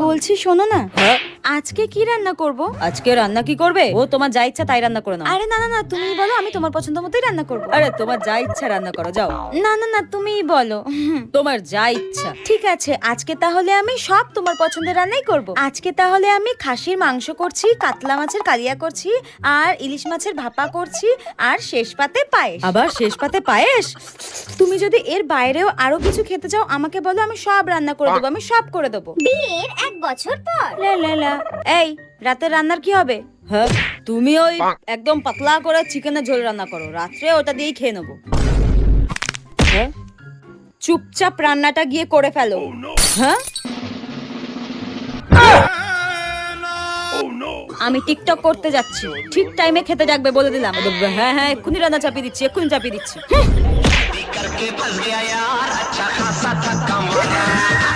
বলছি শোনো না, হ্যাঁ আজকে কি রান্না করব? আজকে রান্না কি করবে? ও তোমার যা ইচ্ছা তাই রান্না করে নাও। আরে না না না, তুমিই বলো, আমি তোমার পছন্দ মতোই রান্না করব। আরে তোমার যা ইচ্ছা রান্না করো, যাও। না না না, তুমিই বলো। তোমার যা ইচ্ছা। ঠিক আছে, আজকে তাহলে আমি সব তোমার পছন্দের রান্নাই করব। আজকে তাহলে আমি খাসির মাংস করছি, কাতলা মাছের কালিয়া করছি, আর ইলিশ মাছের ভাপা করছি, আর শেষ পাতে পায়েস। আবার শেষ পাতে পায়েস? তুমি যদি এর বাইরেও আরো কিছু খেতে চাও আমাকে বলো, আমি সব রান্না করে দেবো, আমি সব করে দেবো। বিয়ের 1 বছর পর লা লা লা। এই রাতের রান্নার কি হবে? হ্যাঁ তুমি ওই একদম পাতলা করে চিকেনের ঝোল রান্না করো, রাত্রে ওটা দিয়েই খেয়ে নেবো। হ্যাঁ চুপচাপ রান্নাটা গিয়ে করে ফেলো। হ্যাঁ আমি টিকটক করতে যাচ্ছি, ঠিক টাইমে খেতে ডাকবে বলে দিলাম। হ্যাঁ হ্যাঁ এক্ষুনি রান্না চাপিয়ে দিচ্ছি, এক্ষুনি চাপিয়ে দিচ্ছি। करके फंस गया यार अच्छा खासा थका मारा